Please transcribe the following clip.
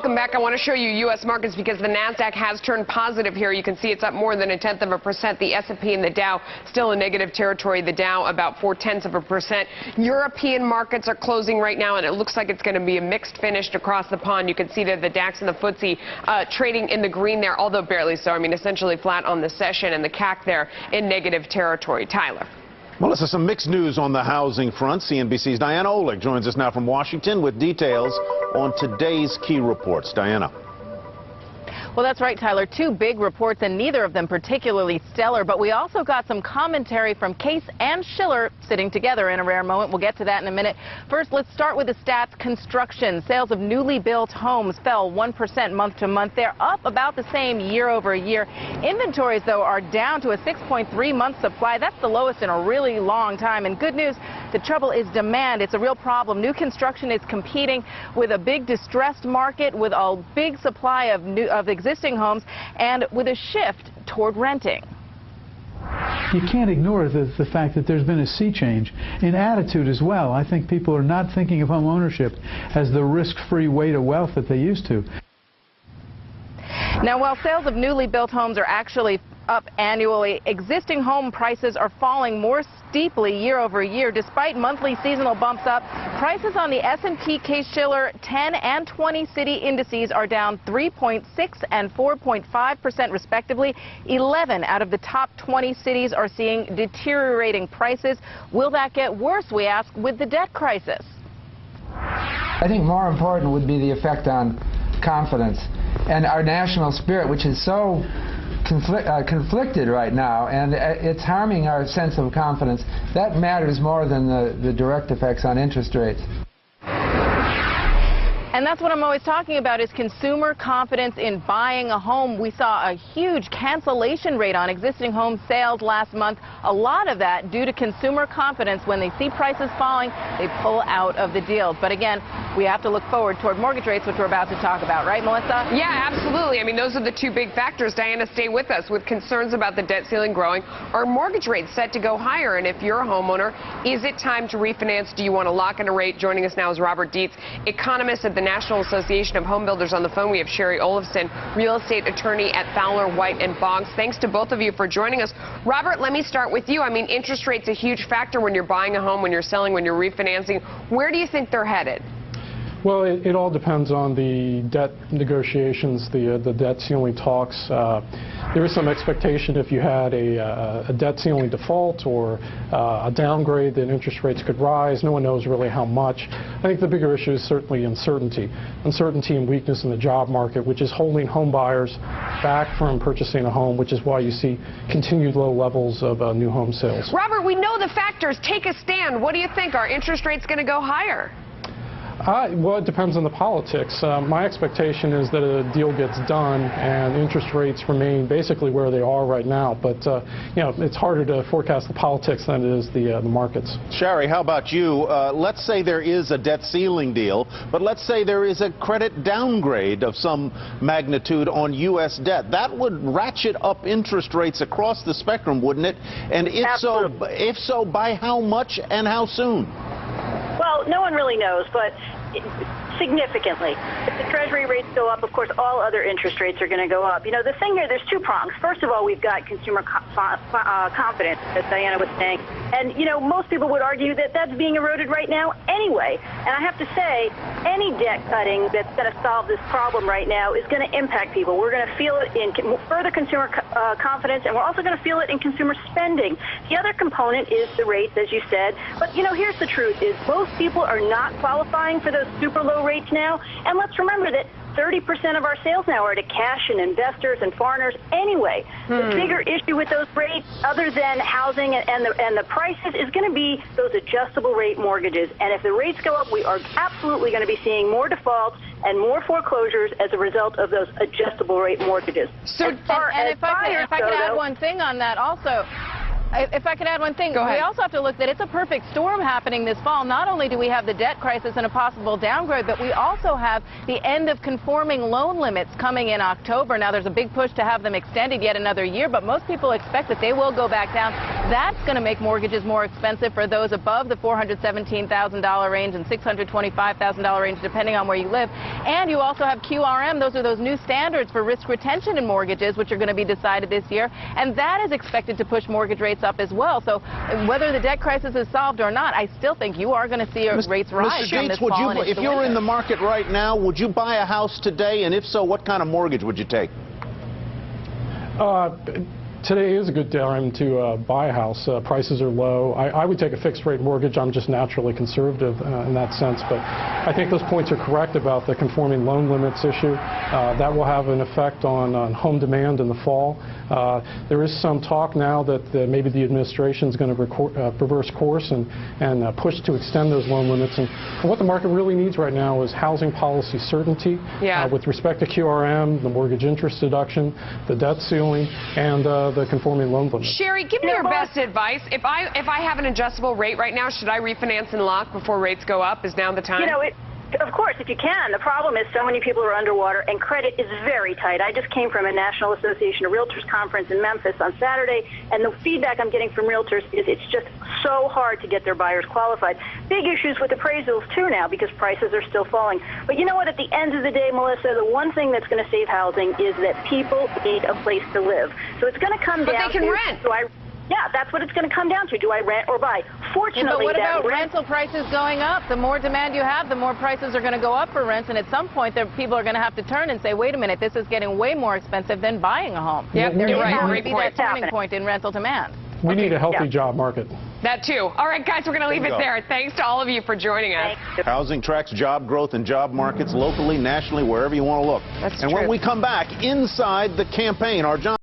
Welcome back. I want to show you U.S. markets because the NASDAQ has turned positive here. You can see it's up more than 0.1%. The S&P and the Dow still in negative territory. The Dow about 0.4%. European markets are closing right now, and it looks like it's going to be a mixed finish across the pond. You can see that the DAX and the FTSE trading in the green there, although barely so. I mean, essentially flat on the session, and the CAC there in negative territory. Tyler. Melissa, some mixed news on the housing front. CNBC's Diana Olick joins us now from Washington with details on today's key reports. Diana. Well, that's right, Tyler. Two big reports, and neither of them particularly stellar. But we also got some commentary from Case and Schiller sitting together in a rare moment. We'll get to that in a minute. First, let's start with the stats. Construction. Sales of newly built homes fell 1% month to month. They're up about the same year over year. Inventories, though, are down to a 6.3-month supply. That's the lowest in a really long time. And good news, the trouble is demand. It's a real problem. New construction is competing with a big distressed market, with a big supply of existing homes, and with a shift toward renting. You can't ignore the fact that there's been a sea change in attitude as well. I think people are not thinking of home ownership as the risk-free way to wealth that they used to. Now, while sales of newly built homes are actually up annually, existing home prices are falling more steeply year over year. Despite monthly seasonal bumps up, prices on the S&P Case-Shiller 10 and 20 city indices are down 3.6 and 4.5% respectively. 11 out of the top 20 cities are seeing deteriorating prices. Will that get worse, we ask, with the debt crisis? I think more important would be the effect on confidence and our national spirit, which is so conflicted right now, and it's harming our sense of confidence. That matters more than the direct effects on interest rates. And that's what I'm always talking about, is consumer confidence in buying a home. We saw a huge cancellation rate on existing home sales last month. A lot of that due to consumer confidence. When they see prices falling, they pull out of the deals. But again, we have to look forward toward mortgage rates, which we're about to talk about. Right, Melissa? Yeah, absolutely. I mean, those are the two big factors. Diana, stay with us. With concerns about the debt ceiling growing, are mortgage rates set to go higher? And if you're a homeowner, is it time to refinance? Do you want to lock in a rate? Joining us now is Robert Dietz, economist at the National Association of Home Builders. On the phone, we have Shari Olefson, real estate attorney at Fowler, White & Boggs. Thanks to both of you for joining us. Robert, let me start with you. I mean, interest rate's a huge factor when you're buying a home, when you're selling, when you're refinancing. Where do you think they're headed? Well, it all depends on the debt negotiations, the debt ceiling talks. There is some expectation if you had a debt ceiling default or a downgrade, that interest rates could rise. No one knows really how much. I think the bigger issue is certainly uncertainty. Uncertainty and weakness in the job market, which is holding home buyers back from purchasing a home, which is why you see continued low levels of new home sales. Robert, we know the factors. Take a stand. What do you think? Are interest rates going to go higher? Well, it depends on the politics. My expectation is that a deal gets done and interest rates remain basically where they are right now. But, you know, it's harder to forecast the politics than it is the markets. Shari, how about you? Let's say there is a debt ceiling deal, but let's say there is a credit downgrade of some magnitude on U.S. debt. That would ratchet up interest rates across the spectrum, wouldn't it? And if so, by how much and how soon? Well, no one really knows, but significantly. If the Treasury rates go up, of course, all other interest rates are going to go up. You know, the thing here, there's two prongs. First of all, we've got consumer confidence, as Diana was saying. And, you know, most people would argue that that's being eroded right now anyway. And I have to say, any debt cutting that's going to solve this problem right now is going to impact people. We're going to feel it in further consumer confidence, and we're also going to feel it in consumer spending. The other component is the rates, as you said. But, you know, here's the truth, is most people are not qualifying for those super low rates now. And let's remember that 30% of our sales now are to cash and investors and foreigners anyway. The bigger issue with those rates, other than housing and the prices, is going to be those adjustable rate mortgages. And if the rates go up, we are absolutely going to be seeing more defaults and more foreclosures as a result of those adjustable rate mortgages. So, and if I could add one thing on that also. If I could add one thing, we also have to look that it's a perfect storm happening this fall. Not only do we have the debt crisis and a possible downgrade, but we also have the end of conforming loan limits coming in October. Now, there's a big push to have them extended yet another year, but most people expect that they will go back down. That's going to make mortgages more expensive for those above the $417,000 range and $625,000 range, depending on where you live. And you also have QRM. Those are those new standards for risk retention in mortgages, which are going to be decided this year. And that is expected to push mortgage rates up as well. So whether the debt crisis is solved or not, I still think you are going to see rates rise from this fall and into if you're in the market right now, would you buy a house today? And if so, what kind of mortgage would you take? Today is a good time to buy a house. Prices are low. I would take a fixed rate mortgage. I'm just naturally conservative in that sense. But I think those points are correct about the conforming loan limits issue. That will have an effect on home demand in the fall. There is some talk now that maybe the administration is going to reverse course and push to extend those loan limits. And what the market really needs right now is housing policy certainty with respect to QRM, the mortgage interest deduction, the debt ceiling, and the conforming loan limit. Sherry, give me your best advice. If I have an adjustable rate right now, should I refinance and lock before rates go up? Is now the time? You know, of course, if you can. The problem is so many people are underwater, and credit is very tight. I just came from a National Association of Realtors conference in Memphis on Saturday, and the feedback I'm getting from realtors is it's just so hard to get their buyers qualified. Big issues with appraisals, too, now, because prices are still falling. But you know what? At the end of the day, Melissa, the one thing that's going to save housing is that people need a place to live. So it's going to come down to... But they can rent. Yeah, that's what it's going to come down to. Do I rent or buy? Fortunately, but what about rental prices going up? The more demand you have, the more prices are going to go up for rents, and at some point, people are going to have to turn and say, wait a minute, this is getting way more expensive than buying a home. Yep, you're right. Great point. That turning point in rental demand. We need a healthy job market. That too. All right, guys, we're going to leave it there. Thanks to all of you for joining us. Housing tracks job growth and job markets locally, nationally, wherever you want to look. That's and true. when we come back, inside the campaign, our John